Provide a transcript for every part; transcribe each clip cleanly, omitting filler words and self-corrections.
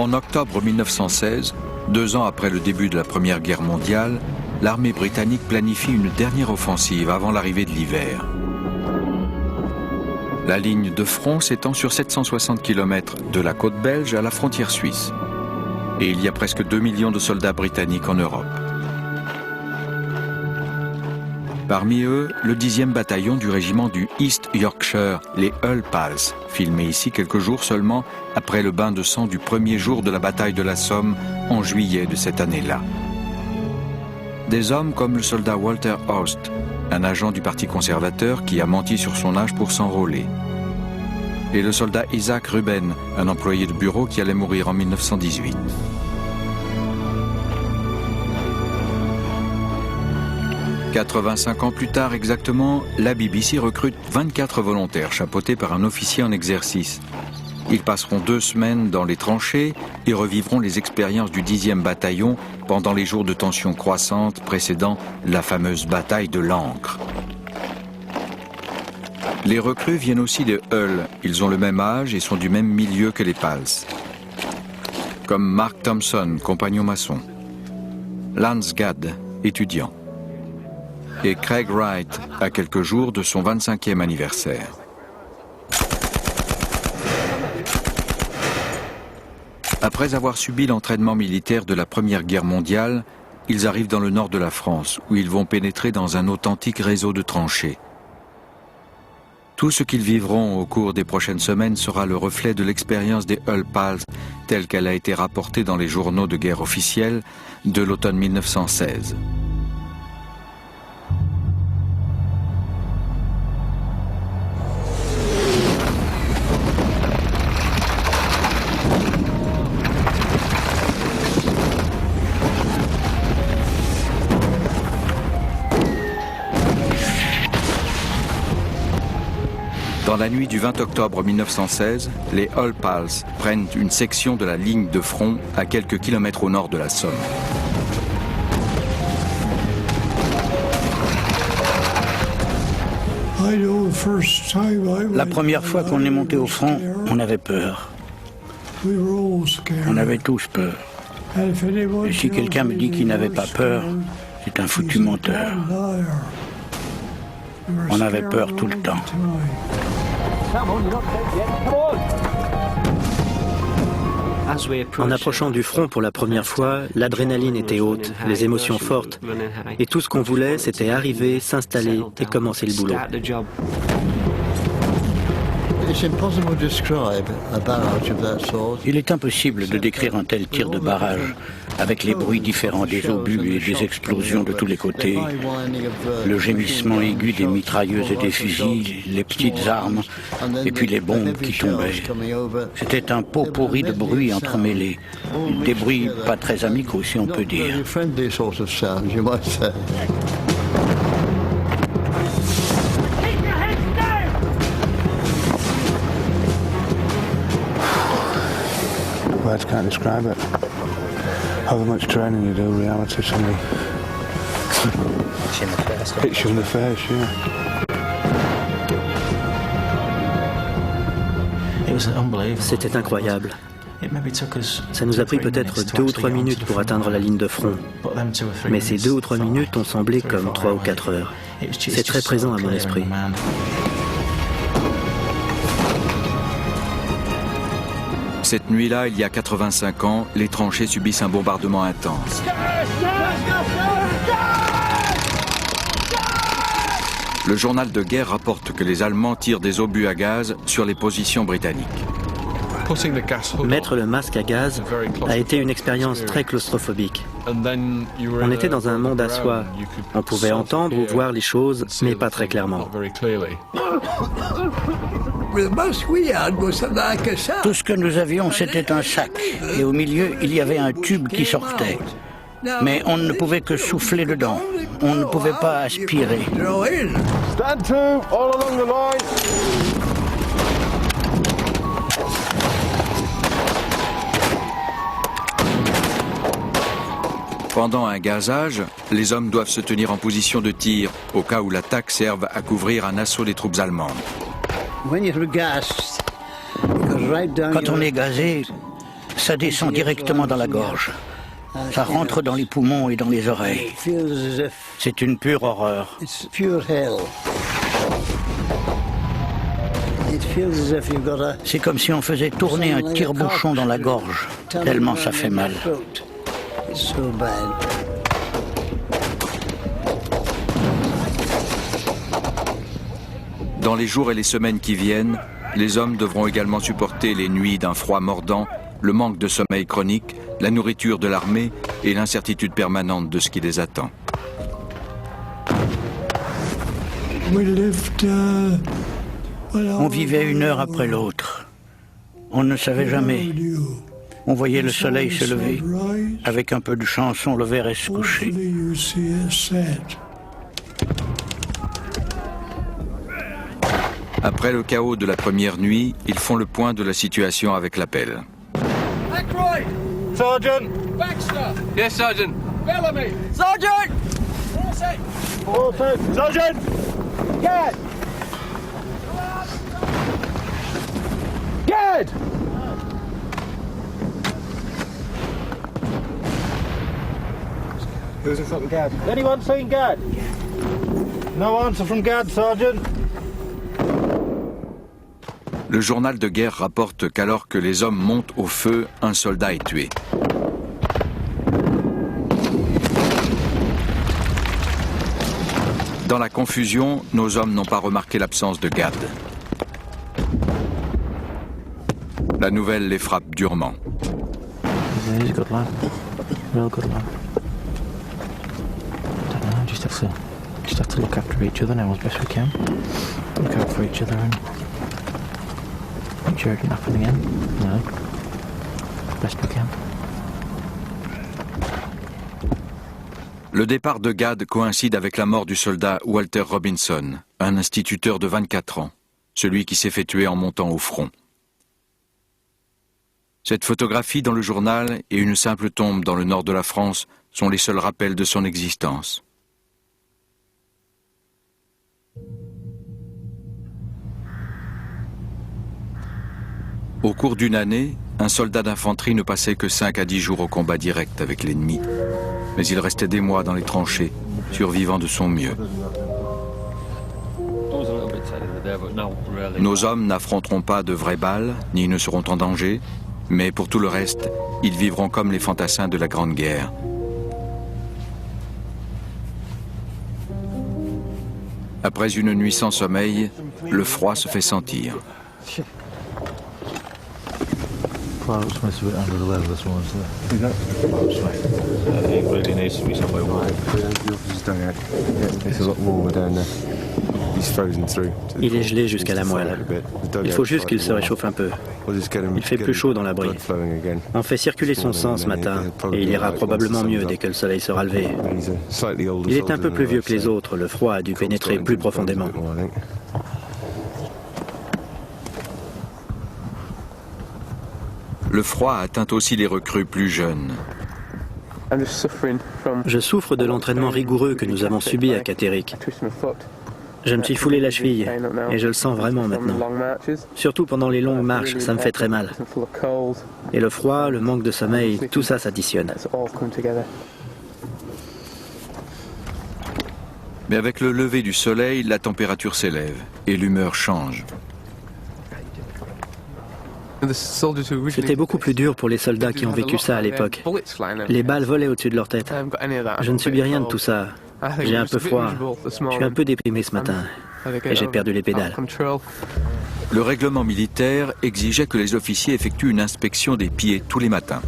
En octobre 1916, 2 ans après le début de la Première Guerre mondiale, l'armée britannique planifie une dernière offensive avant l'arrivée de l'hiver. La ligne de front s'étend sur 760 km de la côte belge à la frontière suisse. Et il y a presque 2 millions de soldats britanniques en Europe. Parmi eux, le 10e bataillon du régiment du East Yorkshire, les Hull Pals, filmé ici quelques jours seulement après le bain de sang du premier jour de la bataille de la Somme en juillet de cette année-là. Des hommes comme le soldat Walter Horst, un agent du Parti conservateur qui a menti sur son âge pour s'enrôler. Et le soldat Isaac Ruben, un employé de bureau qui allait mourir en 1918. « 85 ans plus tard exactement, la BBC recrute 24 volontaires chapeautés par un officier en exercice. Ils passeront 2 semaines dans les tranchées et revivront les expériences du 10e bataillon pendant les jours de tension croissante précédant la fameuse bataille de l'Ancre. Les recrues viennent aussi de Hull. Ils ont le même âge et sont du même milieu que les Pals. Comme Mark Thompson, compagnon maçon. Lance Gadd, étudiant. Et Craig Wright, à quelques jours de son 25e anniversaire. Après avoir subi l'entraînement militaire de la Première Guerre mondiale, ils arrivent dans le nord de la France, où ils vont pénétrer dans un authentique réseau de tranchées. Tout ce qu'ils vivront au cours des prochaines semaines sera le reflet de l'expérience des Hull Pals, telle qu'elle a été rapportée dans les journaux de guerre officiels de l'automne 1916. Dans la nuit du 20 octobre 1916, les Hull Pals prennent une section de la ligne de front à quelques kilomètres au nord de la Somme. La première fois qu'on est monté au front, on avait peur. On avait tous peur. Et si quelqu'un me dit qu'il n'avait pas peur, c'est un foutu menteur. On avait peur tout le temps. En approchant du front pour la première fois, l'adrénaline était haute, les émotions fortes, et tout ce qu'on voulait, c'était arriver, s'installer et commencer le boulot. Il est impossible de décrire un tel tir de barrage, avec les bruits différents des obus et des explosions de tous les côtés, le gémissement aigu des mitrailleuses et des fusils, les petites armes, et puis les bombes qui tombaient. C'était un pot-pourri de bruits entremêlés, des bruits pas très amicaux si on peut dire. Words can't describe it. However much training you do, reality suddenly hits you in the face, yeah. C'était incroyable. Ça nous a pris peut-être 2 ou 3 minutes pour atteindre la ligne de front. Mais ces 2 ou 3 minutes ont semblé comme 3 ou 4 heures. C'est très présent à mon esprit. Cette nuit-là, il y a 85 ans, les tranchées subissent un bombardement intense. Le journal de guerre rapporte que les Allemands tirent des obus à gaz sur les positions britanniques. Mettre le masque à gaz a été une expérience très claustrophobique. On était dans un monde à soi. On pouvait entendre ou voir les choses, mais pas très clairement. Tout ce que nous avions, c'était un sac, et au milieu, il y avait un tube qui sortait. Mais on ne pouvait que souffler dedans. On ne pouvait pas aspirer. Stand to, all along the line. Pendant un gazage, les hommes doivent se tenir en position de tir, au cas où l'attaque serve à couvrir un assaut des troupes allemandes. Quand on est gazé, Ça descend directement dans la gorge. Ça rentre dans les poumons et dans les oreilles. C'est une pure horreur. C'est comme si on faisait tourner un tire-bouchon dans la gorge, tellement ça fait mal. Dans les jours et les semaines qui viennent, les hommes devront également supporter les nuits d'un froid mordant, le manque de sommeil chronique, la nourriture de l'armée et l'incertitude permanente de ce qui les attend. On vivait une heure après l'autre. On ne savait jamais. On voyait le soleil se lever. Avec un peu de chance, on le verrait se coucher. Après le chaos de la première nuit, ils font le point de la situation avec l'appel. Sergeant! Baxter! Yes, Sergeant. Bellamy! Sergeant! Forsyth! Sergeant! Gad! Gad! Who's in front of Gad? Anyone seen Gad? No answer from Gad, Sergeant. Le journal de guerre rapporte qu'alors que les hommes montent au feu, un soldat est tué. Dans la confusion, nos hommes n'ont pas remarqué l'absence de Gad. La nouvelle les frappe durement. He's a good lad. Real good lad. Don't know, just have to look after each other now as best we can. Look out for each other and make sure it didn't happen again. No. Best we can. Le départ de Gad coïncide avec la mort du soldat Walter Robinson, un instituteur de 24 ans, celui qui s'est fait tuer en montant au front. Cette photographie dans le journal et une simple tombe dans le nord de la France sont les seuls rappels de son existence. Au cours d'une année, un soldat d'infanterie ne passait que 5 à 10 jours au combat direct avec l'ennemi. Mais il restait des mois dans les tranchées, survivant de son mieux. Nos hommes n'affronteront pas de vraies balles, ni ne seront en danger, mais pour tout le reste, ils vivront comme les fantassins de la Grande Guerre. Après une nuit sans sommeil, le froid se fait sentir. Il est gelé jusqu'à la moelle. Il faut juste qu'il se réchauffe un peu. Il fait plus chaud dans l'abri. On fait circuler son sang ce matin et il ira probablement mieux dès que le soleil sera levé. Il est un peu plus vieux que les autres, le froid a dû pénétrer plus profondément. Le froid atteint aussi les recrues plus jeunes. Je souffre de l'entraînement rigoureux que nous avons subi à Katerik. Je me suis foulé la cheville et je le sens vraiment maintenant. Surtout pendant les longues marches, ça me fait très mal. Et le froid, le manque de sommeil, tout ça s'additionne. Mais avec le lever du soleil, la température s'élève et l'humeur change. C'était beaucoup plus dur pour les soldats qui ont vécu ça à l'époque. Les balles volaient au-dessus de leur tête. Je ne subis rien de tout ça. J'ai un peu froid. Je suis un peu déprimé ce matin. Et j'ai perdu les pédales. Le règlement militaire exigeait que les officiers effectuent une inspection des pieds tous les matins.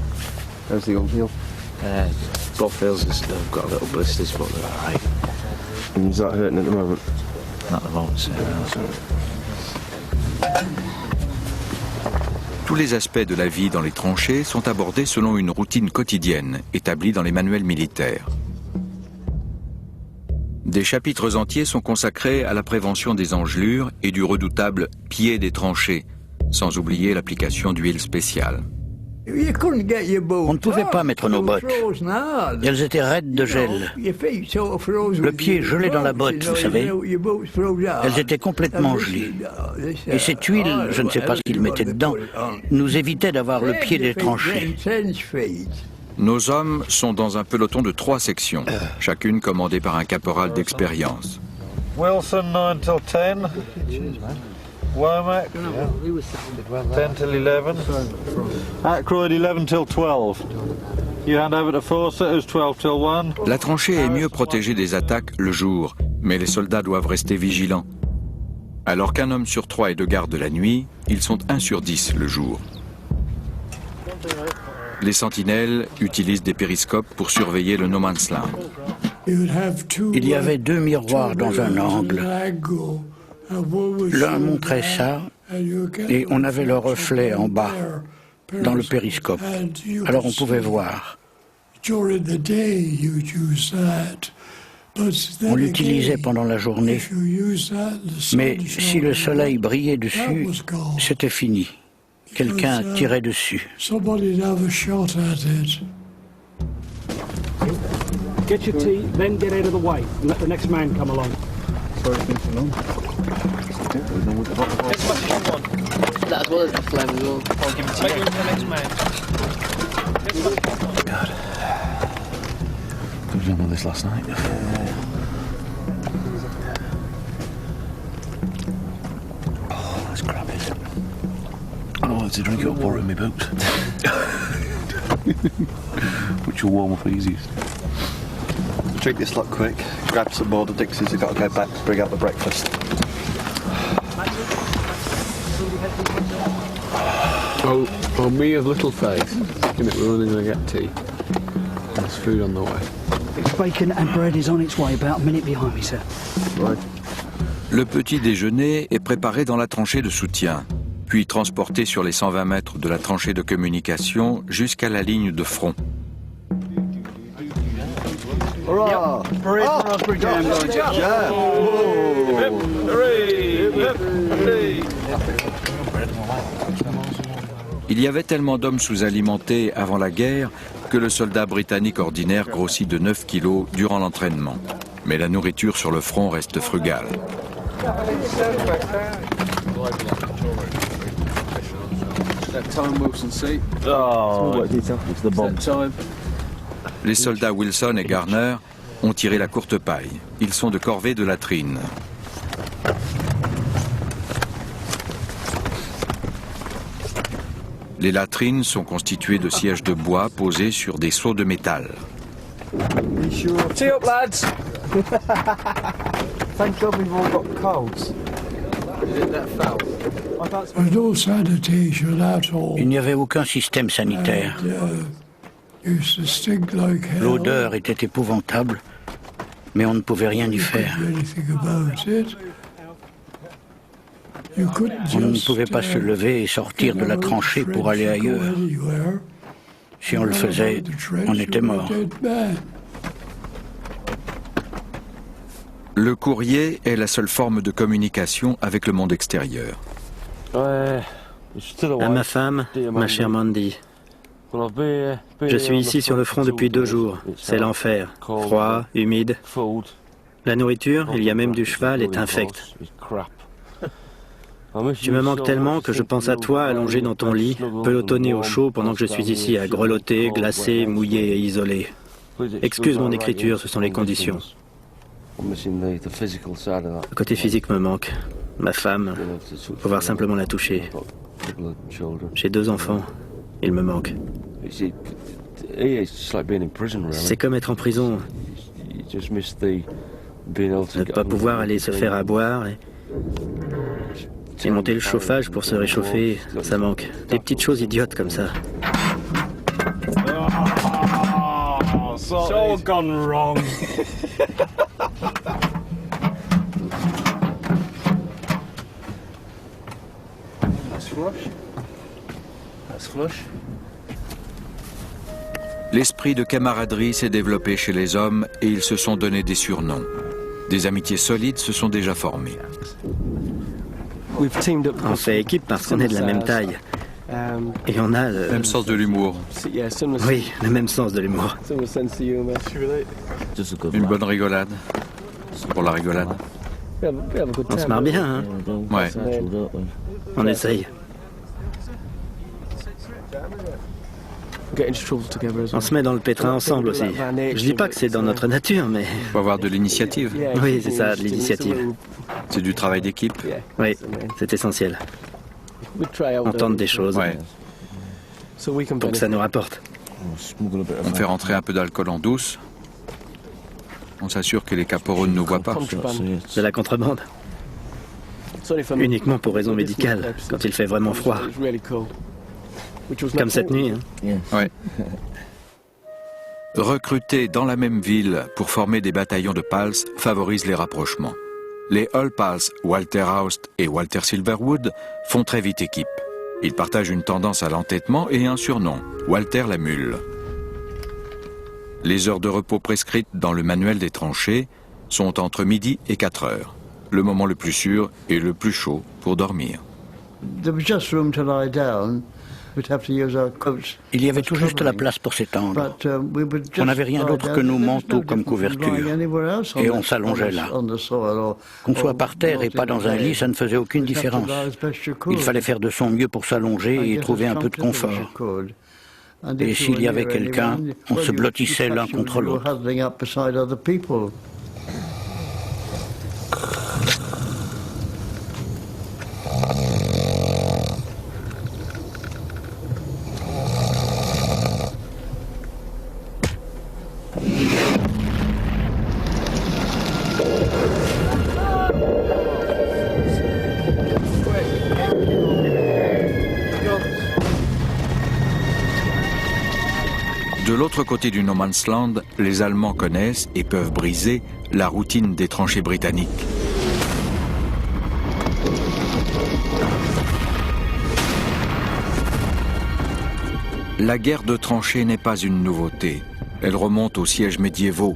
Tous les aspects de la vie dans les tranchées sont abordés selon une routine quotidienne établie dans les manuels militaires. Des chapitres entiers sont consacrés à la prévention des engelures et du redoutable pied des tranchées, sans oublier l'application d'huile spéciale. On ne pouvait pas mettre nos bottes. Elles étaient raides de gel. Le pied gelé dans la botte, vous savez. Elles étaient complètement gelées. Et cette huile, je ne sais pas ce qu'ils mettaient dedans, nous évitait d'avoir le pied détranché. Nos hommes sont dans un peloton de 3 sections, chacune commandée par un caporal d'expérience. Wilson, 9 till 10. Womack, 10 till 11. Ackroyd, 11 till 12. You hand over to Fawcett, 12 till 1. La tranchée est mieux protégée des attaques le jour, mais les soldats doivent rester vigilants. Alors qu'un homme sur 3 est de garde la nuit, ils sont 1 sur 10 le jour. Les sentinelles utilisent des périscopes pour surveiller le no man's land. Il y avait 2 miroirs dans un angle. L'un montrait ça, et on avait le reflet en bas, dans le périscope. Alors on pouvait voir. On l'utilisait pendant la journée, mais si le soleil brillait dessus, c'était fini. Quelqu'un tirait dessus. Get your tea, then get out of the way and let the next man come along. That's what it's flame as well. I'll give it to you. The next man. God. Could have done with this last night. Oh, that's crappy. I don't want to drink it or pour it in my boots. Which will warm up easiest. Drink this lot quick, grab some more, the Dixies have got to go back to bring out the breakfast. Oh, me of little faith. We're only going to get tea. There's food on the way. Bacon and bread is on its way, about a minute behind me, sir. Right. Le petit déjeuner est préparé dans la tranchée de soutien, puis transporté sur les 120 mètres de la tranchée de communication jusqu'à la ligne de front. Hurrah! Yep. Parade for Osprey Jam, guys. Jam! Il y avait tellement d'hommes sous-alimentés avant la guerre que le soldat britannique ordinaire grossit de 9 kilos durant l'entraînement. Mais la nourriture sur le front reste frugale. Les soldats Wilson et Garner ont tiré la courte paille. Ils sont de corvée de latrines. Les latrines sont constituées de sièges de bois posés sur des seaux de métal. Tee up, lads! Thank God we've all got colds. Isn't that foul? Il n'y avait aucun système sanitaire. L'odeur était épouvantable, mais on ne pouvait rien y faire. On ne pouvait pas se lever et sortir de la tranchée pour aller ailleurs. Si on le faisait, on était mort. Le courrier est la seule forme de communication avec le monde extérieur. À ma femme, ma chère Mandy. Je suis ici sur le front depuis 2 jours. C'est l'enfer. Froid, humide. La nourriture, il y a même du cheval, est infecte. Tu me manques tellement que je pense à toi allongé dans ton lit, pelotonné au chaud pendant que je suis ici à grelotter, glacé, mouillé et isolé. Excuse mon écriture, ce sont les conditions. Le côté physique me manque. Ma femme, pouvoir simplement la toucher. J'ai 2 enfants, il me manque. C'est comme être en prison. Ne pas pouvoir aller se faire à boire et monter le chauffage pour se réchauffer, ça manque. Des petites choses idiotes comme ça. Oh, it's all gone wrong. L'esprit de camaraderie s'est développé chez les hommes et ils se sont donné des surnoms. Des amitiés solides se sont déjà formées. On fait équipe parce qu'on est de la même taille. Et on a le... Même sens de l'humour. Oui, le même sens de l'humour. Une bonne rigolade. Pour la rigolade. On se marre bien, hein? Ouais. On essaye. On se met dans le pétrin ensemble aussi. Je dis pas que c'est dans notre nature, mais... Faut avoir de l'initiative. Oui, c'est ça, de l'initiative. C'est du travail d'équipe. Oui, c'est essentiel. On tente des choses. Ouais. Pour que ça nous rapporte. On fait rentrer un peu d'alcool en douce. On s'assure que les caporaux ne nous voient pas. De la contrebande. Uniquement pour raison médicale, quand il fait vraiment froid. Comme cette nuit. Hein. Ouais. Recruter dans la même ville pour former des bataillons de PALS favorise les rapprochements. Les Hull Pals, Walter Aust et Walter Silverwood, font très vite équipe. Ils partagent une tendance à l'entêtement et un surnom, Walter la Mule. Les heures de repos prescrites dans le manuel des tranchées sont entre midi et 4 heures. Le moment le plus sûr et le plus chaud pour dormir. Il y avait tout juste la place pour s'étendre. On n'avait rien d'autre que nos manteaux comme couverture. Et on s'allongeait là. Qu'on soit par terre et pas dans un lit, ça ne faisait aucune différence. Il fallait faire de son mieux pour s'allonger et trouver un peu de confort. Et s'il y avait quelqu'un, on se blottissait l'un contre l'autre. De l'autre côté du No Man's Land, les Allemands connaissent et peuvent briser la routine des tranchées britanniques. La guerre de tranchées n'est pas une nouveauté. Elle remonte aux sièges médiévaux.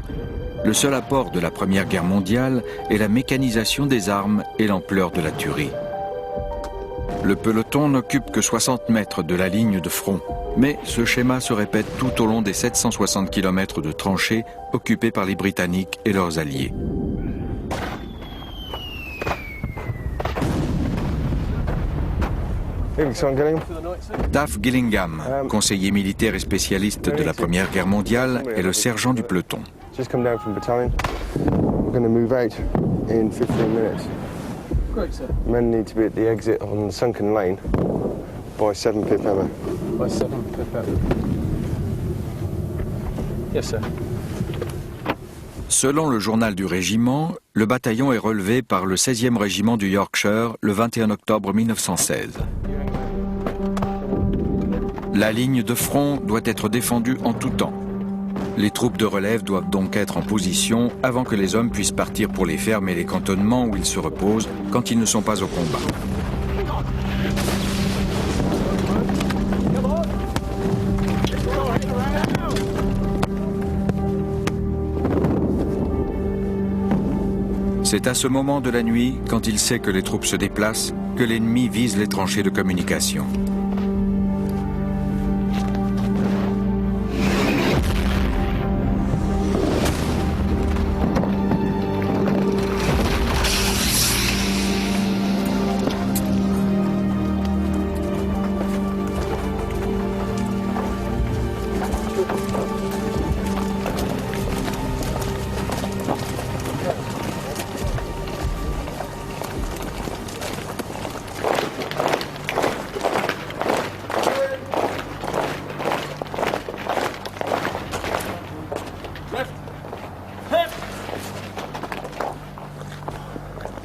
Le seul apport de la Première Guerre mondiale est la mécanisation des armes et l'ampleur de la tuerie. Le peloton n'occupe que 60 mètres de la ligne de front, mais ce schéma se répète tout au long des 760 km de tranchées occupées par les Britanniques et leurs alliés. Duff Gillingham, conseiller militaire et spécialiste de la Première Guerre mondiale, est le sergent du peloton. Men need to be at the exit on the sunken lane by 7 Pip Emma. By 7 Pip Emma. Yes, sir. Selon le journal du régiment, le bataillon est relevé par le 16e régiment du Yorkshire le 21 octobre 1916. La ligne de front doit être défendue en tout temps. Les troupes de relève doivent donc être en position avant que les hommes puissent partir pour les fermes et les cantonnements où ils se reposent quand ils ne sont pas au combat. C'est à ce moment de la nuit, quand il sait que les troupes se déplacent, que l'ennemi vise les tranchées de communication.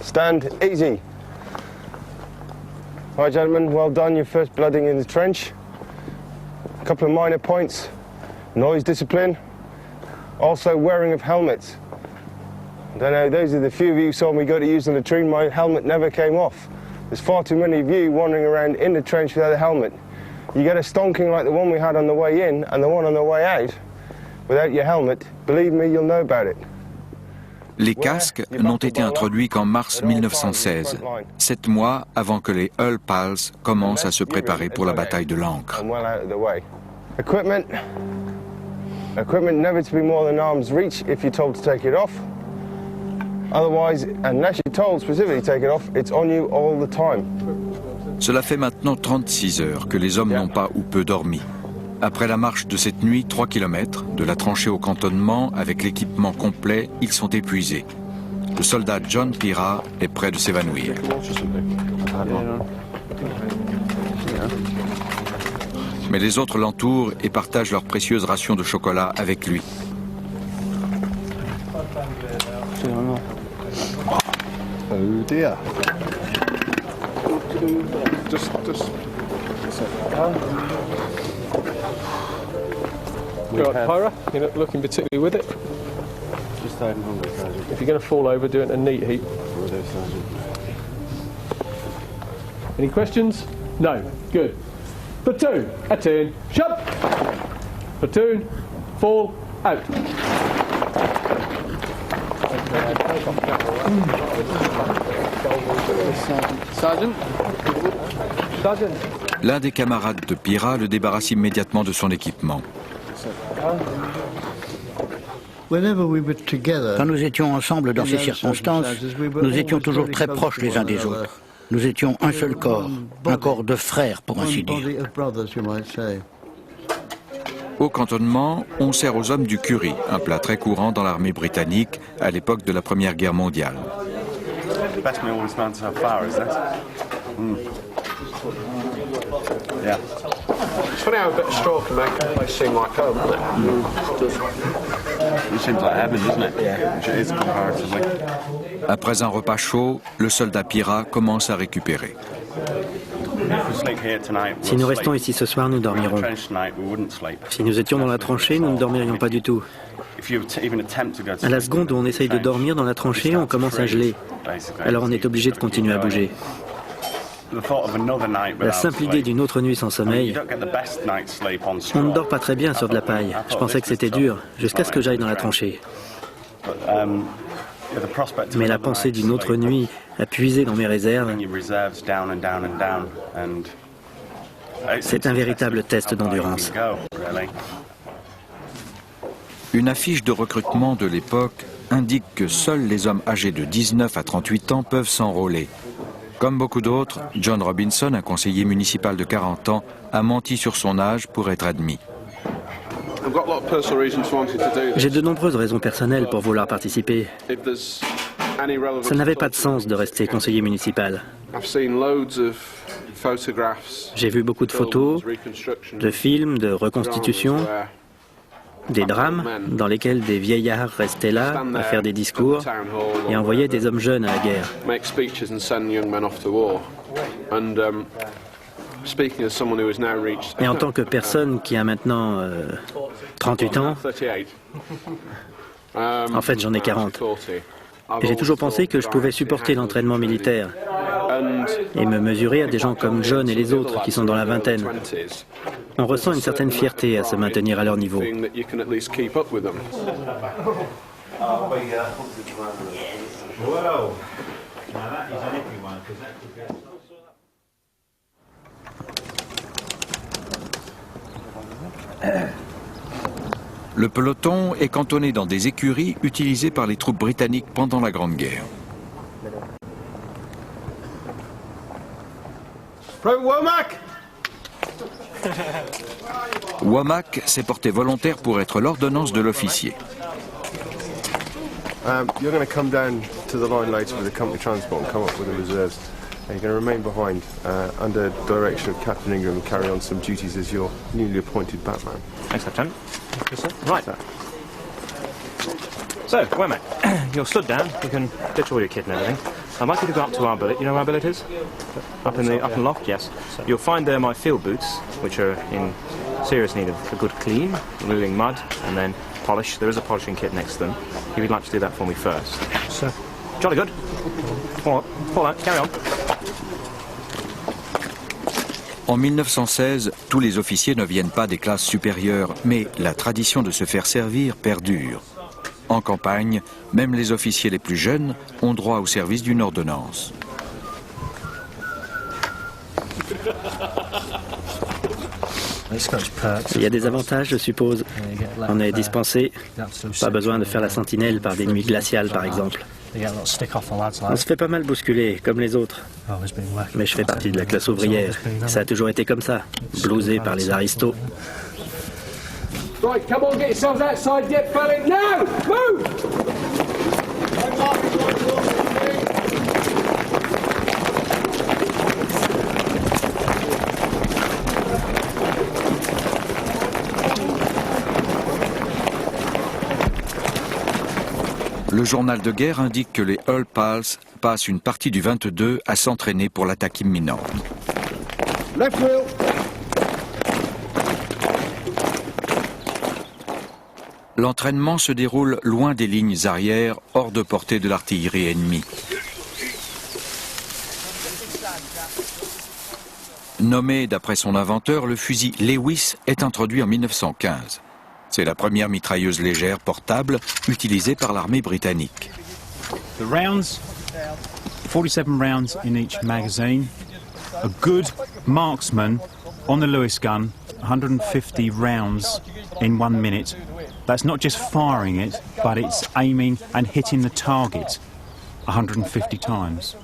Stand easy. All right, gentlemen, well done. Your first blooding in the trench. A couple of minor points. Noise discipline. Also wearing of helmets. I don't know, those are the few of you who saw me go to use the latrine. My helmet never came off. There's far too many of you wandering around in the trench without a helmet. You get a stonking like the one we had on the way in and the one on the way out without your helmet. Believe me, you'll know about it. Les casques n'ont été introduits qu'en mars 1916, 7 mois avant que les Hull Pals commencent à se préparer pour la bataille de l'Ancre. Equipment never to be more than arm's reach if you're told to take it off. Otherwise, unless you're told specifically to take it off, it's on you all the time. Cela fait maintenant 36 heures que les hommes n'ont pas ou peu dormi. Après la marche de cette nuit, 3 km, de la tranchée au cantonnement, avec l'équipement complet, ils sont épuisés. Le soldat John Pira est près de s'évanouir. Mais les autres l'entourent et partagent leurs précieuses rations de chocolat avec lui. Oh dear. Just right, Pyra, you're not looking particularly with it. Just hiding hungry, Sergeant. If you're going to fall over, do it in a neat heap. Sergeant. Any questions? No. Good. Platoon, attune, shut. Platoon, fall, out. Sergeant? Sergeant. L'un des camarades de Pira le débarrasse immédiatement de son équipement. Quand nous étions ensemble dans ces circonstances, nous étions toujours très proches les uns des autres. Nous étions un seul corps, un corps de frères pour ainsi dire. Au cantonnement, on sert aux hommes du curry, un plat très courant dans l'armée britannique à l'époque de la Première Guerre mondiale. Best meal we've spent so far, is it? Yeah. It's funny how a bit of straw can make a place seem like home, isn't it? It seems like heaven, doesn't it? Yeah. Which it is comparatively. Après un repas chaud, le soldat Pira commence à récupérer. Si nous restons ici ce soir, nous dormirons. Si nous étions dans la tranchée, nous ne dormirions pas du tout. À la seconde où on essaye de dormir dans la tranchée, on commence à geler. Alors on est obligé de continuer à bouger. La simple idée d'une autre nuit sans sommeil, on ne dort pas très bien sur de la paille. Je pensais que c'était dur, jusqu'à ce que j'aille dans la tranchée. Mais la pensée d'une autre nuit a puisé dans mes réserves. C'est un véritable test d'endurance. Une affiche de recrutement de l'époque indique que seuls les hommes âgés de 19 à 38 ans peuvent s'enrôler. Comme beaucoup d'autres, John Robinson, un conseiller municipal de 40 ans, a menti sur son âge pour être admis. J'ai de nombreuses raisons personnelles pour vouloir participer. Ça n'avait pas de sens de rester conseiller municipal. J'ai vu beaucoup de photos, de films, de reconstitutions, des drames dans lesquels des vieillards restaient là à faire des discours et envoyaient des hommes jeunes à la guerre. Et en tant que personne qui a maintenant 38 ans, en fait j'en ai 40, j'ai toujours pensé que je pouvais supporter l'entraînement militaire et me mesurer à des gens comme John et les autres qui sont dans la vingtaine. On ressent une certaine fierté à se maintenir à leur niveau. Le peloton est cantonné dans des écuries utilisées par les troupes britanniques pendant la Grande Guerre. Womack s'est porté volontaire pour être l'ordonnance de l'officier. You're going to come down to the line later with the company transport and come up with the reserves. And you're going to remain behind under direction of Captain Ingram and carry on some duties as your newly appointed Batman. Thanks, Lieutenant. Yes, sir. Right. So, Womack, you're stood down. You can ditch all your kit and everything. I'd like you to go up to our billet. You know where our billet is? Up in the loft, yes. You'll find there my field boots, which are in serious need of a good clean, removing mud, and then polish. There is a polishing kit next to them. If you'd like to do that for me first. Sir. Jolly good. Fall out. Carry on. En 1916, tous les officiers ne viennent pas des classes supérieures, mais la tradition de se faire servir perdure. En campagne, même les officiers les plus jeunes ont droit au service d'une ordonnance. Il y a des avantages, je suppose. On est dispensé. Pas besoin de faire la sentinelle par des nuits glaciales, par exemple. On se fait pas mal bousculer, comme les autres. Mais je fais partie de la classe ouvrière. Ça a toujours été comme ça, blousé par les aristos. Right, come on, get yourselves outside, get felling now! Move! Le journal de guerre indique que les Hull Pals passent une partie du 22 à s'entraîner pour l'attaque imminente. Left wheel. L'entraînement se déroule loin des lignes arrières, hors de portée de l'artillerie ennemie. Nommé d'après son inventeur, le fusil Lewis est introduit en 1915. C'est la première mitrailleuse légère portable utilisée par l'armée britannique. The rounds, 47 rounds in each magazine. A good marksman on the Lewis gun, 150 rounds in 1 minute. That's not just firing it, but it's aiming and hitting the target 150 times.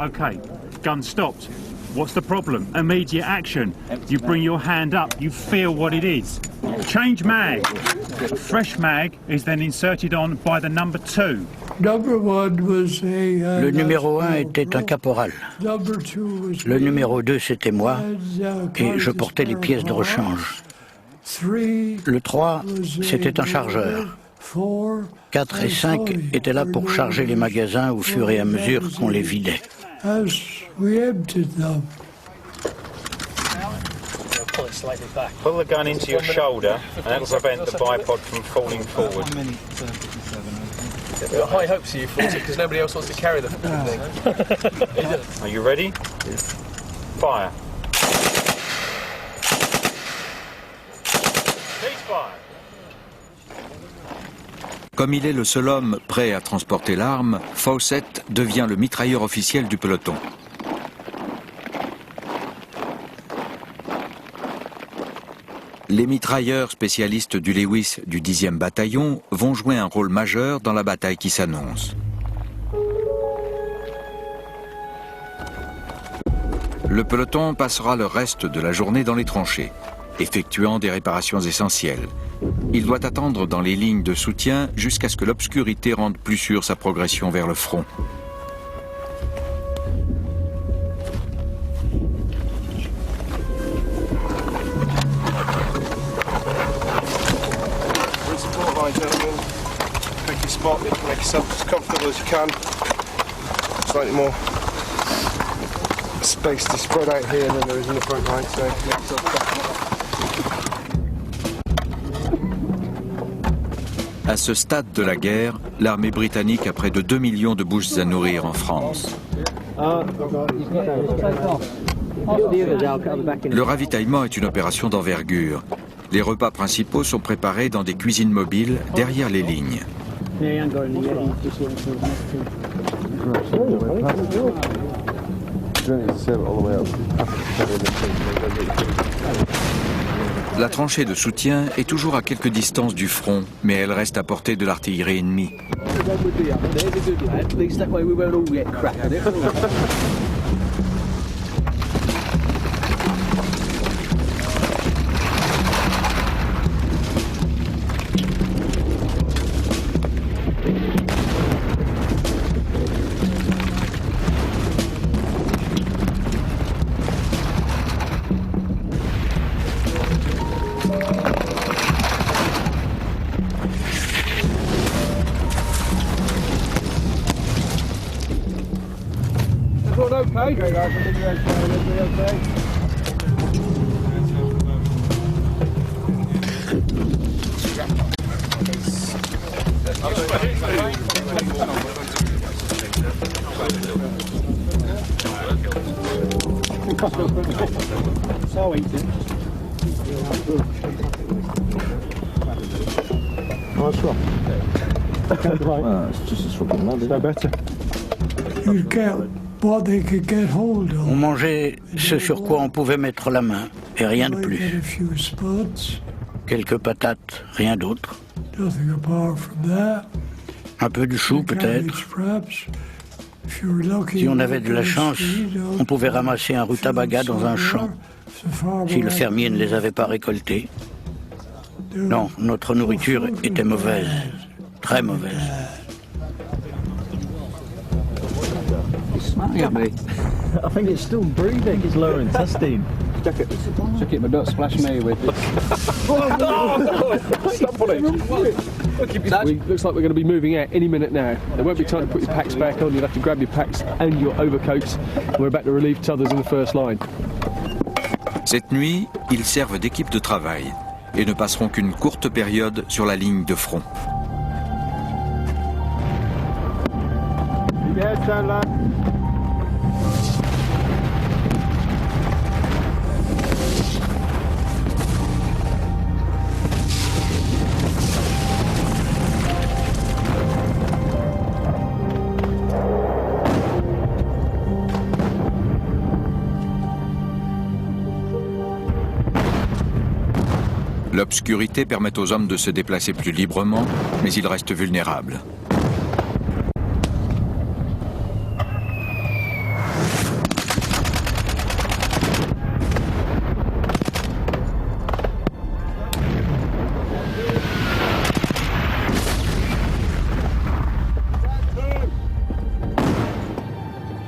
Okay, gun stopped. What's the problem? Immediate action. You bring your hand up, you feel what it is. Change mag. A fresh mag is then inserted on by the number 2. Le numéro 1 était un caporal. Le numéro 2, c'était moi, et je portais les pièces de rechange. Le 3, c'était un chargeur. 4 et 5 étaient là pour charger les magasins au fur et à mesure qu'on les vidait. Pull the gun into your shoulder and that'll prevent the bipod from falling forward. We've got high hopes for you, Forty, because nobody else wants to carry the thing. Are you ready? Fire. Cease fire. Comme il est le seul homme prêt à transporter l'arme, Fawcett devient le mitrailleur officiel du peloton. Les mitrailleurs spécialistes du Lewis du 10e bataillon vont jouer un rôle majeur dans la bataille qui s'annonce. Le peloton passera le reste de la journée dans les tranchées, effectuant des réparations essentielles. Il doit attendre dans les lignes de soutien jusqu'à ce que l'obscurité rende plus sûre sa progression vers le front. Make yourself as comfortable as you can. Slightly more space to spread out here than there is in the front line, so make yourself comfortable. À ce stade de la guerre, l'armée britannique a près de 2 millions de bouches à nourrir en France. Le ravitaillement est une opération d'envergure. Les repas principaux sont préparés dans des cuisines mobiles derrière les lignes. La tranchée de soutien est toujours à quelques distances du front, mais elle reste à portée de l'artillerie ennemie. On mangeait ce sur quoi on pouvait mettre la main, et rien de plus. Quelques patates, rien d'autre. Un peu de chou peut-être. Si on avait de la chance, on pouvait ramasser un rutabaga dans un champ, si le fermier ne les avait pas récoltés. Non, notre nourriture était mauvaise, très mauvaise. Smiling at me. I think it's still breathing. It's lower intestine. Check it. Check it, but don't splash me with it. Stop on it. Looks like we're going to be moving out any minute now. There won't be time to put your packs back on. You'll have to grab your packs and your overcoats. We're about to relieve others in the first line. Cette nuit, ils servent d'équipe de travail et ne passeront qu'une courte période sur la ligne de front. L'obscurité permet aux hommes de se déplacer plus librement, mais ils restent vulnérables.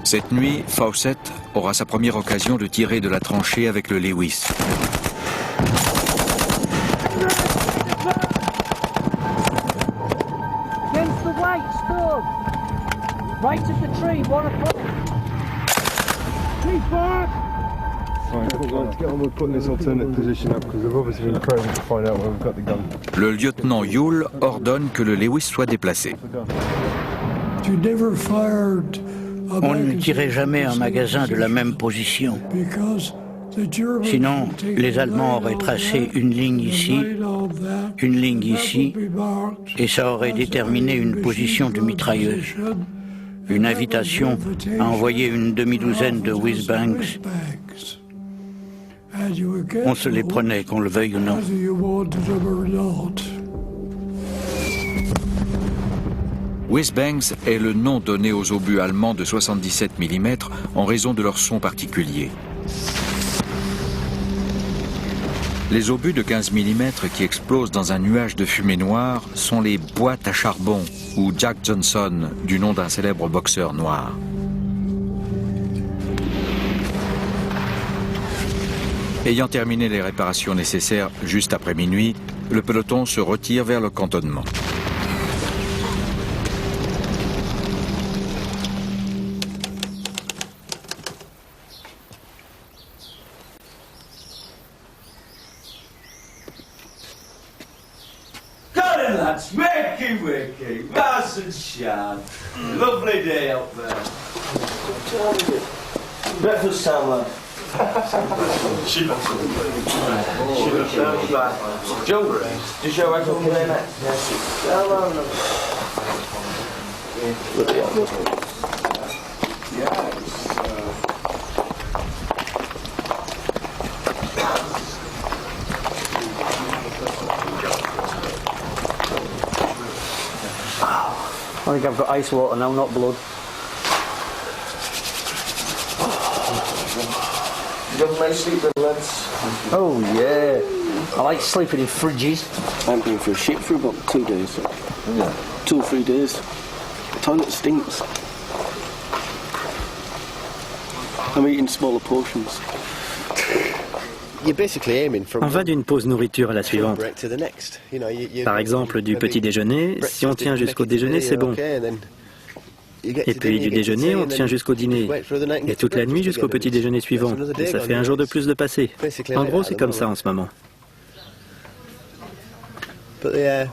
Cette nuit, Fawcett aura sa première occasion de tirer de la tranchée avec le Lewis. Right at the tree, 1 o'clock. Tree back! Le lieutenant Yule ordonne que le Lewis soit déplacé. On ne tirait jamais un magasin de la même position. Sinon, les Allemands auraient tracé une ligne ici, et ça aurait déterminé une position de mitrailleuse. Une invitation à envoyer une demi-douzaine de whiz-bangs. On se les prenait, qu'on le veuille ou non. Whiz-bangs est le nom donné aux obus allemands de 77 mm en raison de leur son particulier. Les obus de 15 mm qui explosent dans un nuage de fumée noire sont les boîtes à charbon, ou Jack Johnson, du nom d'un célèbre boxeur noir. Ayant terminé les réparations nécessaires juste après minuit, le peloton se retire vers le cantonnement. Wakey, wakey, nice and sharp. Lovely day out there. Breakfast time, lad. Joe, does your wife okay there, mate? I think I've got ice water now, not blood. You have a nice sleep then, lads? Oh yeah, I like sleeping in fridges. I haven't been for a shit for about 2 days. Yeah. 2 or 3 days. The toilet stinks. I'm eating smaller portions. On va d'une pause nourriture à la suivante. Par exemple, du petit déjeuner, si on tient jusqu'au déjeuner, c'est bon. Et puis du déjeuner, on tient jusqu'au dîner. Et toute la nuit jusqu'au petit déjeuner suivant. Et ça fait un jour de plus de passé. En gros, c'est comme ça en ce moment. Mais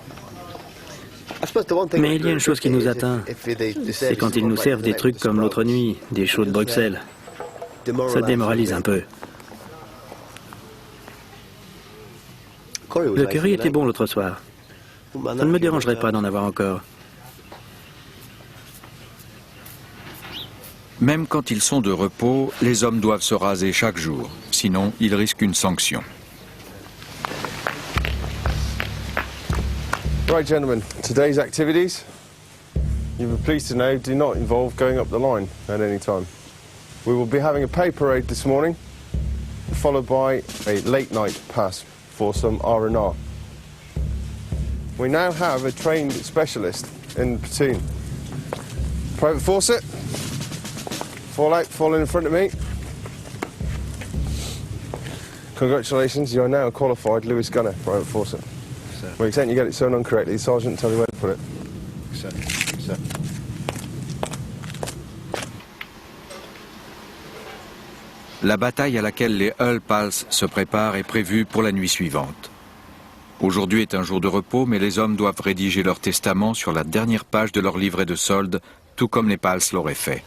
il y a une chose qui nous atteint. C'est quand ils nous servent des trucs comme l'autre nuit, des choux de Bruxelles. Ça démoralise un peu. Le curry était bon l'autre soir. Ça ne me dérangerait pas d'en avoir encore. Même quand ils sont de repos, les hommes doivent se raser chaque jour. Sinon, ils risquent une sanction. Right, gentlemen, today's activities, you'll be pleased to know, do not involve going up the line at any time. We will be having a pay parade this morning, followed by a late night pass for some R&R. We now have a trained specialist in the platoon. Private Fawcett, fall out, fall in front of me. Congratulations, you are now a qualified Lewis gunner, Private Fawcett. To the extent you get it sewn on correctly, the sergeant will tell you where to put it. La bataille à laquelle les Hull Pals se préparent est prévue pour la nuit suivante. Aujourd'hui est un jour de repos, mais les hommes doivent rédiger leur testament sur la dernière page de leur livret de solde, tout comme les Pals l'auraient fait.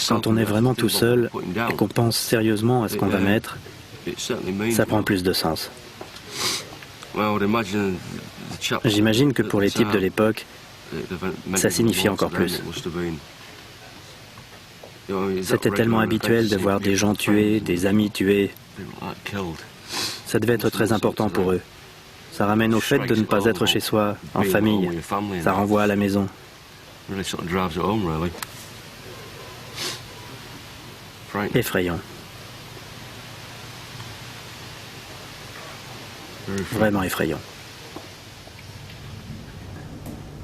Quand on est vraiment tout seul et qu'on pense sérieusement à ce qu'on va mettre, ça prend plus de sens. J'imagine que pour les types de l'époque, ça signifie encore plus. C'était tellement habituel de voir des gens tués, des amis tués. Ça devait être très important pour eux. Ça ramène au fait de ne pas être chez soi, en famille. Ça renvoie à la maison. Effrayant. Vraiment effrayant.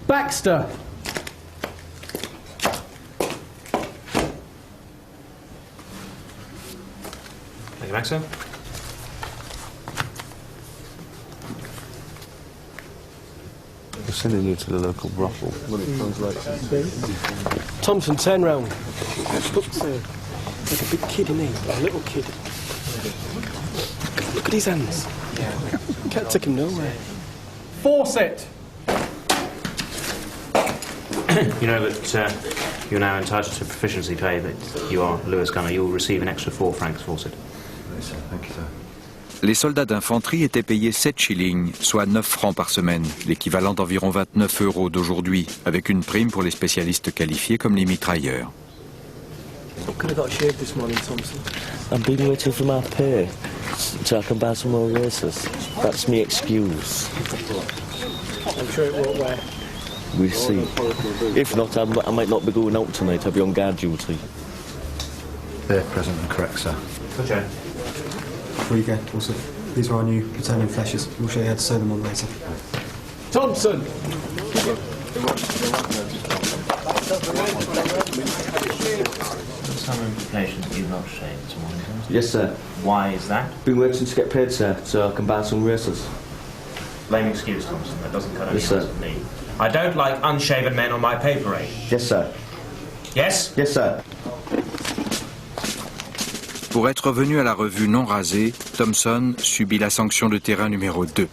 Baxter! Thank you, Baxter. We're sending you to the local brothel. Thompson, turn round. Looks like a big kid, isn't he? A little kid. Look at his hands. Can't take him nowhere. Fawcett! You know that you're now entitled to proficiency pay, that you are Lewis gunner. You'll receive an extra 4 francs, Fawcett. Les soldats d'infanterie étaient payés 7 shillings, soit 9 francs par semaine, l'équivalent d'environ 29 € d'aujourd'hui, avec une prime pour les spécialistes qualifiés comme les mitrailleurs. Could have got a shave this morning, Thompson. I've been waiting for my pay so I can buy some more racers. That's me excuse. I'm sure it won't wear. We'll see. If not, I might not be going out tonight. I'll be on guard duty. They're present and correct, sir. Okay. Before you go, also, these are our new plutonium fleshes. We'll show you how to sew them on later. Thompson! Some implication that you've not shaved this morning, Thompson. Yes, sir. Why is that? Been waiting to get paid, sir, so I can buy some racers. Lame excuse, Thompson. That doesn't cut any Yes, sense sir. with me. I don't like unshaven men on my pay parade. Yes, sir. Yes? Yes, sir. Pour être venu à la revue non rasé, Thompson subit la sanction de terrain numéro 2.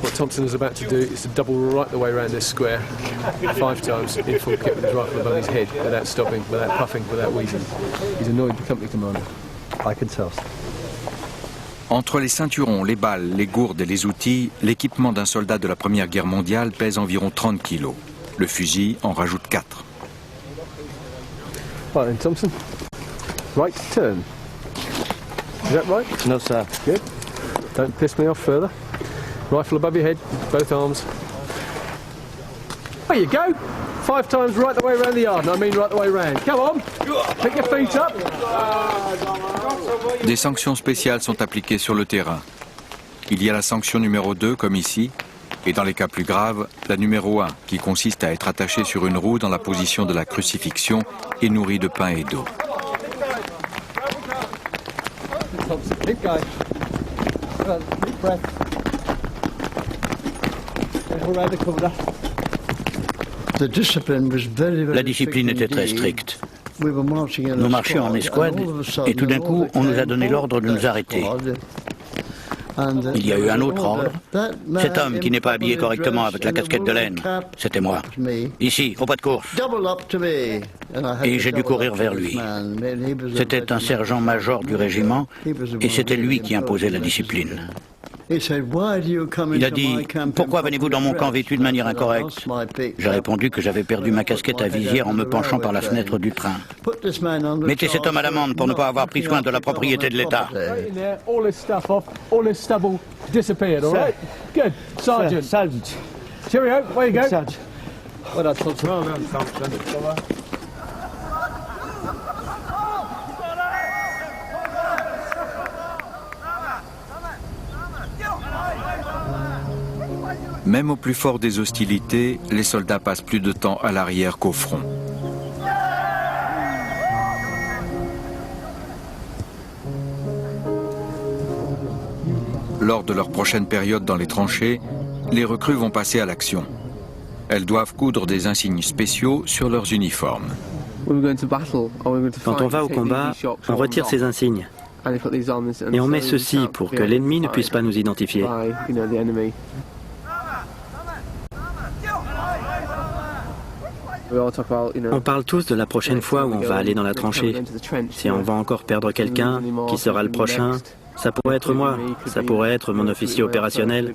What Thompson is about to do is to double right the way around this square 5 times in full kit with his rifle above his head, without stopping, without puffing, without wheezing. He's annoyed the company commander. I can tell. Entre les ceinturons, les balles, les gourdes et les outils, l'équipement d'un soldat de la Première Guerre mondiale pèse environ 30 kilos. Le fusil en rajoute 4. Right then, Thompson. Right turn. Is that right? No, sir. Good. Don't piss me off further. Rifle above your head, both arms. There you go. 5 times right the way around the yard. I mean right the way round. Come on. Pick your feet up. Des sanctions spéciales sont appliquées sur le terrain. Il y a la sanction numéro 2, comme ici, et dans les cas plus graves, la numéro 1, qui consiste à être attaché sur une roue dans la position de la crucifixion et nourri de pain et d'eau. Keep going. Deep breath. Around the corner. La discipline était très stricte. Nous marchions en escouade et tout d'un coup, on nous a donné l'ordre de nous arrêter. Il y a eu un autre ordre. Cet homme qui n'est pas habillé correctement avec la casquette de laine, c'était moi. Ici, au pas de course. Et j'ai dû courir vers lui. C'était un sergent-major du régiment et c'était lui qui imposait la discipline. Il a dit « Pourquoi venez-vous dans mon camp vêtu de manière incorrecte ?» J'ai répondu que j'avais perdu ma casquette à visière en me penchant par la fenêtre du train. « Mettez cet homme à l'amende pour ne pas avoir pris soin de la propriété de l'État. » Même au plus fort des hostilités, les soldats passent plus de temps à l'arrière qu'au front. Lors de leur prochaine période dans les tranchées, les recrues vont passer à l'action. Elles doivent coudre des insignes spéciaux sur leurs uniformes. Quand on va au combat, on retire ces insignes. Et on met ceci pour que l'ennemi ne puisse pas nous identifier. On parle tous de la prochaine fois où on va aller dans la tranchée. Si on va encore perdre quelqu'un, qui sera le prochain? Ça pourrait être moi, ça pourrait être mon officier opérationnel,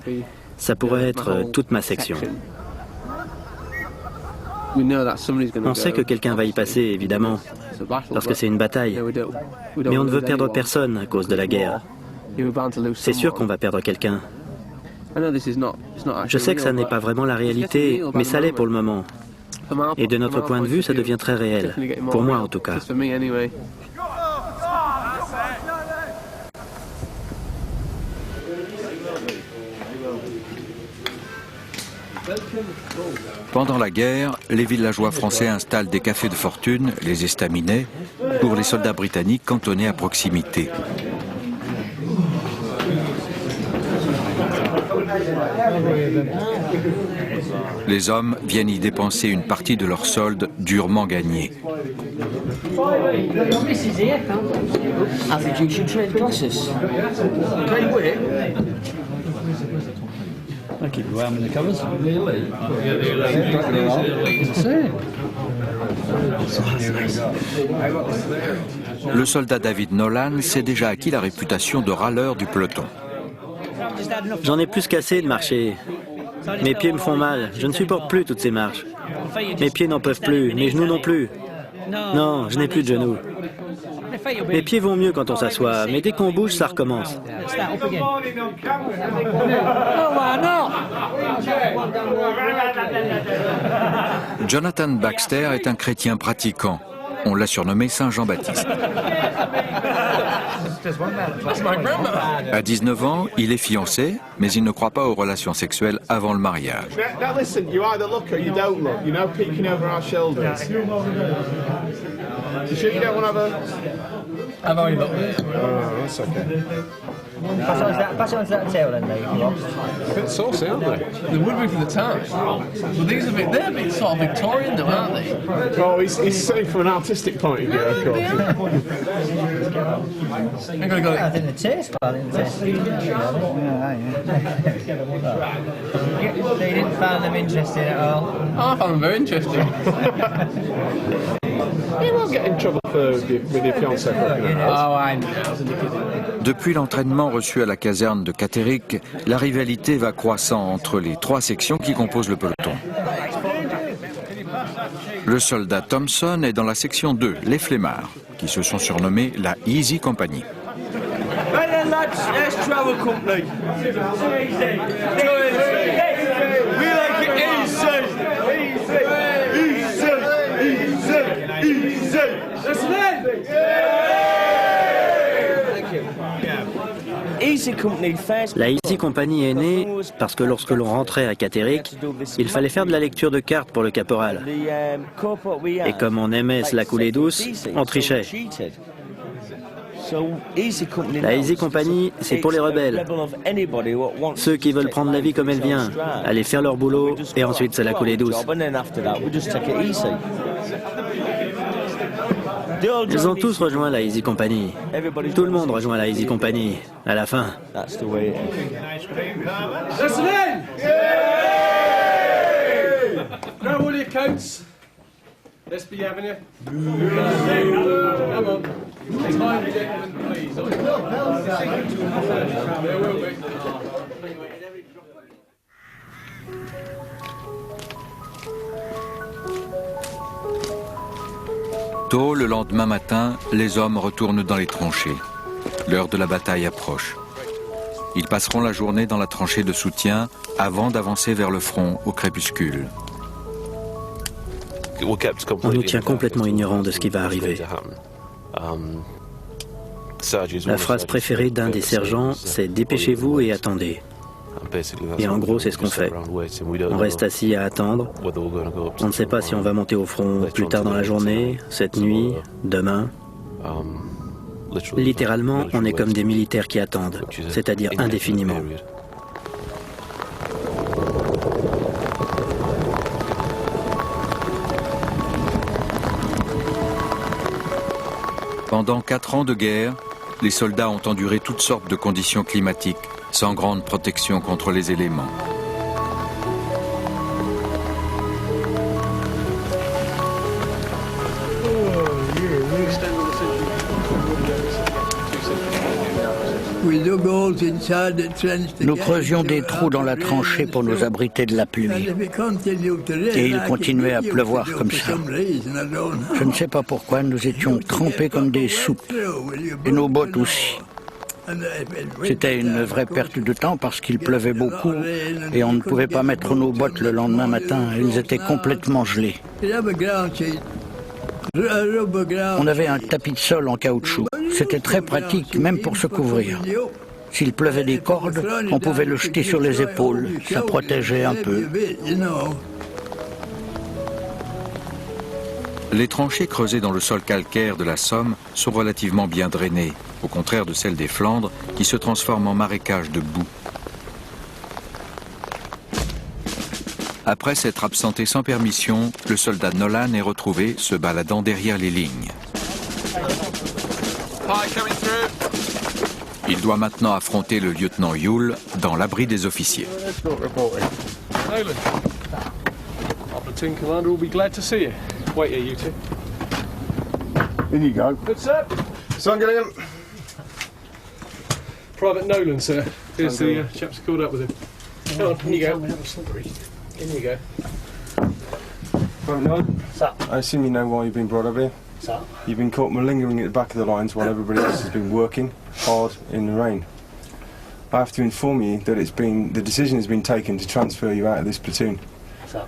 ça pourrait être toute ma section. On sait que quelqu'un va y passer, évidemment, parce que c'est une bataille. Mais on ne veut perdre personne à cause de la guerre. C'est sûr qu'on va perdre quelqu'un. Je sais que ça n'est pas vraiment la réalité, mais ça l'est pour le moment. Et de notre point de vue, ça devient très réel. Pour moi, en tout cas. Pendant la guerre, les villageois français installent des cafés de fortune, les estaminets, pour les soldats britanniques cantonnés à proximité. Les hommes viennent y dépenser une partie de leur solde durement gagné. Le soldat David Nolan s'est déjà acquis la réputation de râleur du peloton. J'en ai plus qu'assez de marcher. Mes pieds me font mal, je ne supporte plus toutes ces marches. Mes pieds n'en peuvent plus, mes genoux non plus. Non, je n'ai plus de genoux. Mes pieds vont mieux quand on s'assoit, mais dès qu'on bouge, ça recommence. Jonathan Baxter est un chrétien pratiquant. On l'a surnommé Saint Jean-Baptiste. À 19 ans, il est fiancé, mais il ne croit pas aux relations sexuelles avant le mariage. Pass it on to that tail then, mate. A bit saucy, aren't they? They would be for the time. But they're a bit sort of Victorian, though, aren't they? Oh, he's saying from an artistic point of view, of course. I think the taste, but I didn't taste it. So you didn't find them interesting at all? Oh, I found them very interesting. You won't get in trouble with your fiancé. Oh, I know. Depuis l'entraînement reçu à la caserne de Catterick, la rivalité va croissant entre les trois sections qui composent le peloton. Le soldat Thompson est dans la section 2, les flemmards, qui se sont surnommés la Easy Company. Right then, lads, there's Travel Company. We like it easy. Easy. Listen La Easy Company est née parce que lorsque l'on rentrait à Catterick, il fallait faire de la lecture de cartes pour le caporal. Et comme on aimait se la couler douce, on trichait. La Easy Company, c'est pour les rebelles. Ceux qui veulent prendre la vie comme elle vient, aller faire leur boulot et ensuite se la couler douce. Ils ont tous rejoint la Easy Company. Tout le monde rejoint la Easy Company. À la fin. Listen in! Grab all your coats. Let's be having you. Come on. Time, gentlemen, please. There will be. Tôt le lendemain matin, les hommes retournent dans les tranchées. L'heure de la bataille approche. Ils passeront la journée dans la tranchée de soutien avant d'avancer vers le front au crépuscule. On nous tient complètement ignorants de ce qui va arriver. La phrase préférée d'un des sergents, c'est « dépêchez-vous et attendez ». Et en gros, c'est ce qu'on fait. On reste assis à attendre. On ne sait pas si on va monter au front plus tard dans la journée, cette nuit, demain. Littéralement, on est comme des militaires qui attendent, c'est-à-dire indéfiniment. Pendant 4 ans de guerre, les soldats ont enduré toutes sortes de conditions climatiques, sans grande protection contre les éléments. Nous creusions des trous dans la tranchée pour nous abriter de la pluie. Et il continuait à pleuvoir comme ça. Je ne sais pas pourquoi, nous étions trempés comme des soupes. Et nos bottes aussi. C'était une vraie perte de temps parce qu'il pleuvait beaucoup et on ne pouvait pas mettre nos bottes le lendemain matin. Elles étaient complètement gelées. On avait un tapis de sol en caoutchouc. C'était très pratique, même pour se couvrir. S'il pleuvait des cordes, on pouvait le jeter sur les épaules. Ça protégeait un peu. Les tranchées creusées dans le sol calcaire de la Somme sont relativement bien drainées, au contraire de celles des Flandres qui se transforment en marécages de boue. Après s'être absenté sans permission, le soldat Nolan est retrouvé se baladant derrière les lignes. Il doit maintenant affronter le lieutenant Yule dans l'abri des officiers. Platoon commander will be glad to see you. Wait here, you two. In you go. Good, sir. Son Gilliam. Private Nolan, sir. Here's the chaps called up with him. Come on, in you go. In you go. Private Nolan. Sir. I assume you know why you've been brought up here? Sir. You've been caught malingering at the back of the lines while everybody else has been working hard in the rain. I have to inform you that the decision has been taken to transfer you out of this platoon. Sir.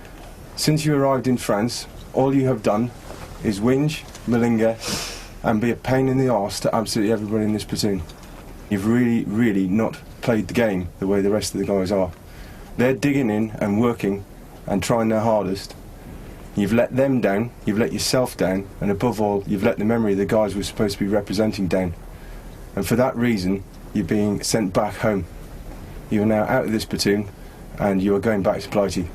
Since you arrived in France, all you have done is whinge, malinger, and be a pain in the arse to absolutely everybody in this platoon. You've really, really not played the game the way the rest of the guys are. They're digging in and working and trying their hardest. You've let them down, you've let yourself down, and above all, you've let the memory of the guys we're supposed to be representing down. And for that reason, you're being sent back home. You are now out of this platoon, and you are going back to Blighty.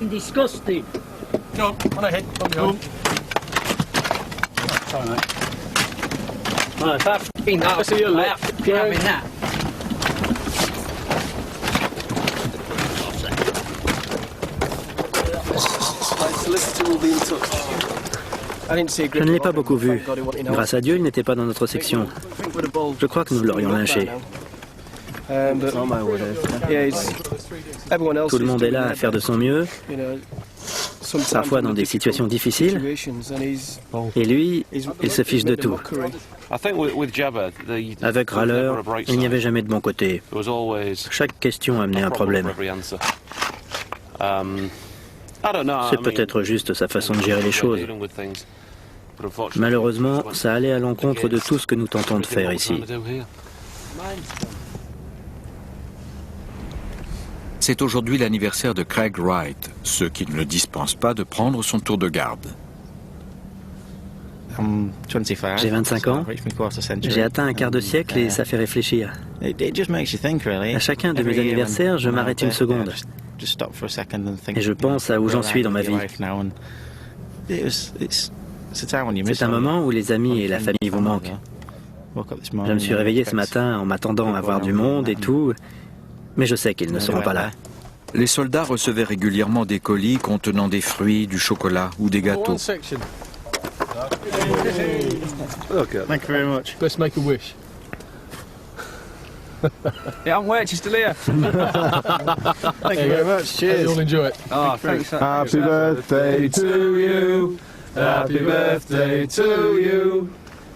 Disgusting. Go on ahead. Go on. Sorry, mate. No, if I've been that, See you later. having that. Je ne l'ai pas beaucoup vu. Grâce à Dieu, il n'était pas dans notre section. Je crois que nous l'aurions lynché. Tout le monde est là à faire de son mieux, parfois dans des situations difficiles, et lui, il se fiche de tout. Avec Râleur, il n'y avait jamais de bon côté. Chaque question amenait un problème. C'est peut-être juste sa façon de gérer les choses. Malheureusement, ça allait à l'encontre de tout ce que nous tentons de faire ici. C'est aujourd'hui l'anniversaire de Craig Wright, ce qui ne le dispense pas de prendre son tour de garde. J'ai 25 ans, j'ai atteint un quart de siècle et ça fait réfléchir. À chacun de mes anniversaires, je m'arrête une seconde. Et je pense à où j'en suis dans ma vie. C'est un moment où les amis et la famille vous manquent. Je me suis réveillé ce matin en m'attendant à voir du monde et tout, mais je sais qu'ils ne seront pas là. Les soldats recevaient régulièrement des colis contenant des fruits, du chocolat ou des gâteaux. Thank you very much. Let's make a wish. Yeah, I'm Welch, still here. Thank you very much. Cheers. You'll enjoy it. Oh, thanks. Happy birthday to you. Happy birthday to you.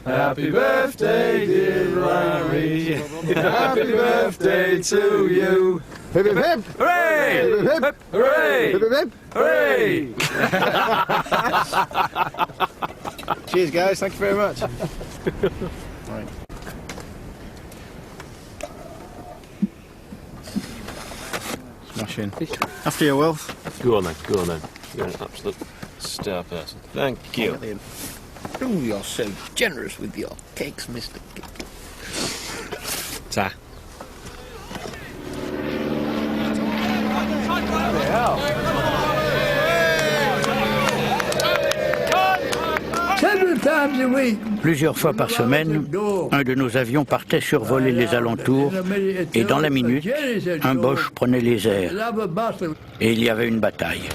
Happy birthday, dear Larry. Happy birthday to you. Hip hip hip! Hooray! Hip hip hip! Hooray! Hip hip hip! Hooray! Cheers, guys. Thank you very much. Right. Smash in. After you, Wilf. Go on then, go on then. You're an absolute star person. Thank you. Oh, you're so generous with your cakes, Mr. Cake. Ta. Plusieurs fois par semaine, un de nos avions partait survoler les alentours et dans la minute, un Boche prenait les airs et il y avait une bataille.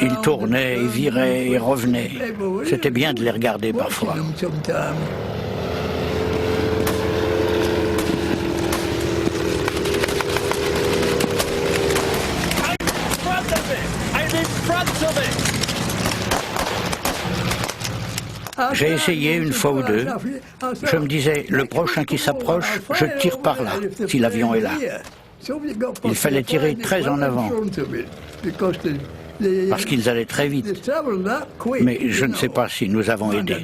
Ils tournaient et viraient et revenaient. C'était bien de les regarder parfois. J'ai essayé une fois ou deux. Je me disais, le prochain qui s'approche, je tire par là, si l'avion est là. Il fallait tirer très en avant, parce qu'ils allaient très vite. Mais je ne sais pas si nous avons aidé.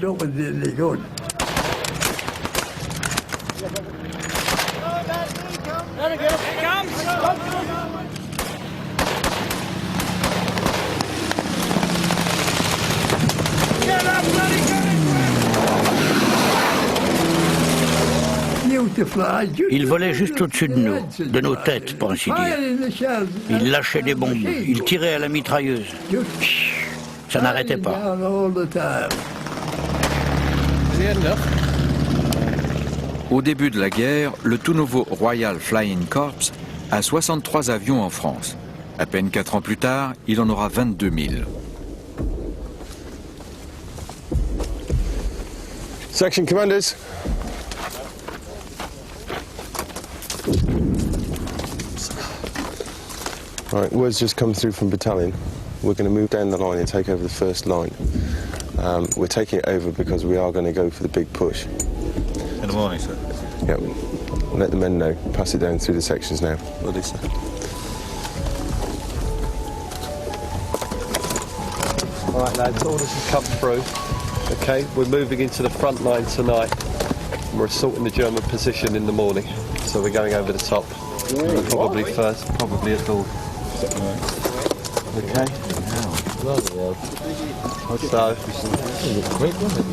Il volait juste au-dessus de nous, de nos têtes, pour ainsi dire. Il lâchait des bombes, il tirait à la mitrailleuse. Ça n'arrêtait pas. Au début de la guerre, le tout nouveau Royal Flying Corps a 63 avions en France. À peine 4 ans plus tard, il en aura 22 000. Section commanders. Right, word's just come through from battalion. We're going to move down the line and take over the first line. We're taking it over because we are going to go for the big push. In the morning, sir? Yep. Let the men know. Pass it down through the sections now. Will do, sir. All right, lads, orders have come through. Okay, we're moving into the front line tonight. We're assaulting the German position in the morning. So we're going over the top. Probably first, probably at dawn. Okay. So,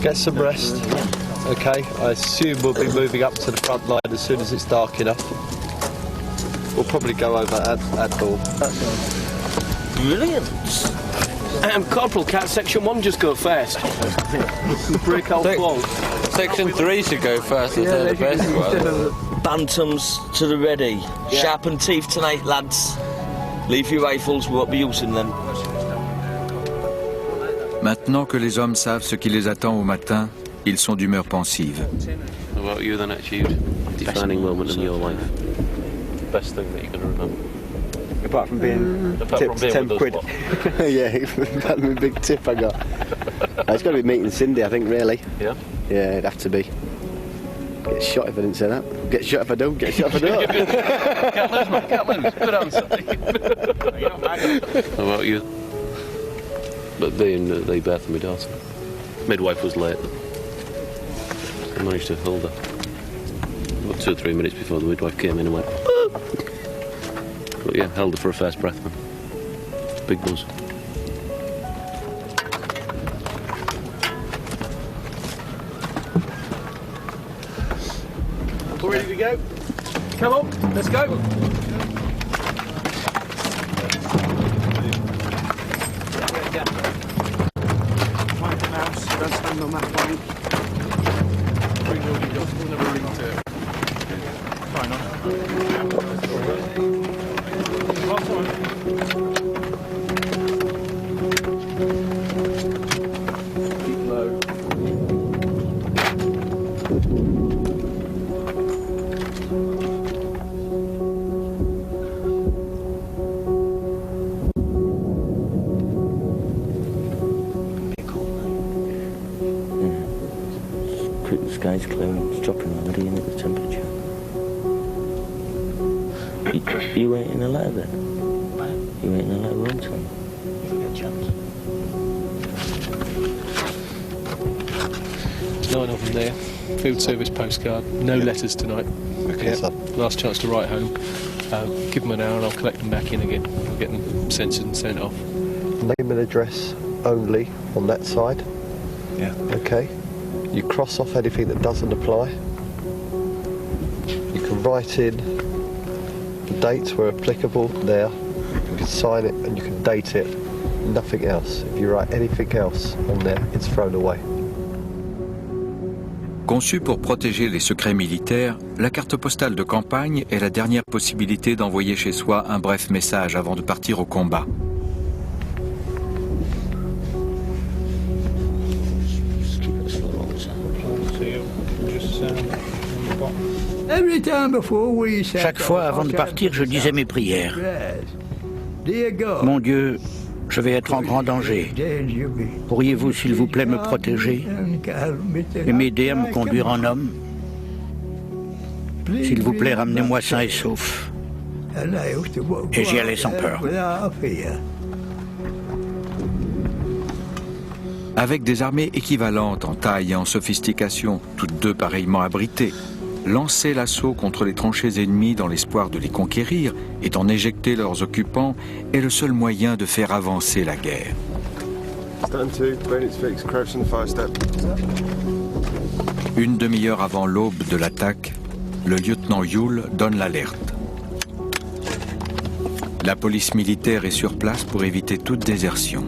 get some rest. Okay, I assume we'll be moving up to the front line as soon as it's dark enough. We'll probably go over at dawn. Brilliant. Corporal, can't Section 1 just go first? Break out wall. Section 3 should go first, and they're the best ones. Bantams to the ready. Yeah. Sharpen teeth tonight, lads. Leave your rifles, we won't be using them. Maintenant que les hommes savent ce qui les attend au matin, ils sont d'humeur pensive. What about you, then, attitude? Defining moment in your life. Best thing that you're going to remember. Apart from being tipped 10 quid. Yeah, that's my big tip I got. It's got to be meeting Cindy, I think, really. Yeah? Yeah, it'd have to be. Get shot if I didn't say that. Get shot if I don't. Get shot if I don't. Can't lose, mate. Can't lose. Good answer. How about you? But being the birth of my daughter. Midwife was late. I managed to hold her. About 2 or 3 minutes before the midwife came in and went. But yeah, held her for a first breath, man. Big buzz. All ready to go? Come on, let's go. The sky's clear and it's dropping already, isn't it, the temperature? You ain't in a letter then? You ain't in a letter home, Tom? If we get a chance. There's 9 of them there. Field service postcard. No letters tonight. Okay, sir. Last chance to write home. Give them an hour and I'll collect them back in again. I'll get them censored and sent off. Name and address only on that side. Yeah. Okay. You cross off anything that doesn't apply. You can write in the dates where applicable there. You can sign it and you can date it. Nothing else. If you write anything else on there, it's thrown away. Conçue pour protéger les secrets militaires, la carte postale de campagne est la dernière possibilité d'envoyer chez soi un bref message avant de partir au combat. Chaque fois avant de partir, je disais mes prières. Mon Dieu, je vais être en grand danger. Pourriez-vous, s'il vous plaît, me protéger et m'aider à me conduire en homme? S'il vous plaît, ramenez-moi sain et sauf. Et j'y allais sans peur. Avec des armées équivalentes en taille et en sophistication, toutes deux pareillement abritées, lancer l'assaut contre les tranchées ennemies dans l'espoir de les conquérir et d'en éjecter leurs occupants est le seul moyen de faire avancer la guerre. Une demi-heure avant l'aube de l'attaque, le lieutenant Yule donne l'alerte. La police militaire est sur place pour éviter toute désertion.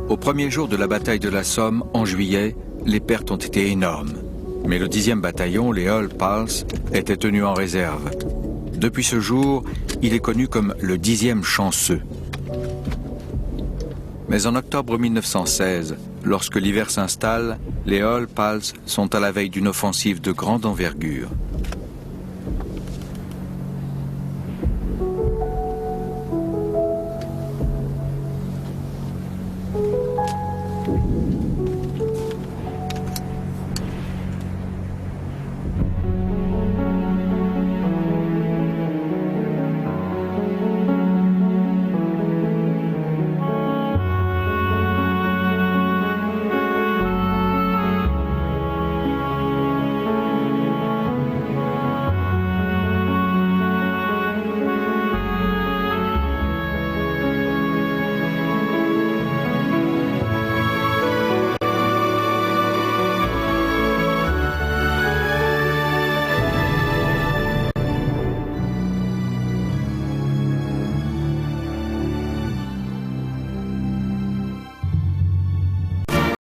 Au premier jour de la bataille de la Somme, en juillet, les pertes ont été énormes. Mais le 10e bataillon, les Hull Pals, était tenu en réserve. Depuis ce jour, il est connu comme le 10e chanceux. Mais en octobre 1916, lorsque l'hiver s'installe, les Hull Pals sont à la veille d'une offensive de grande envergure.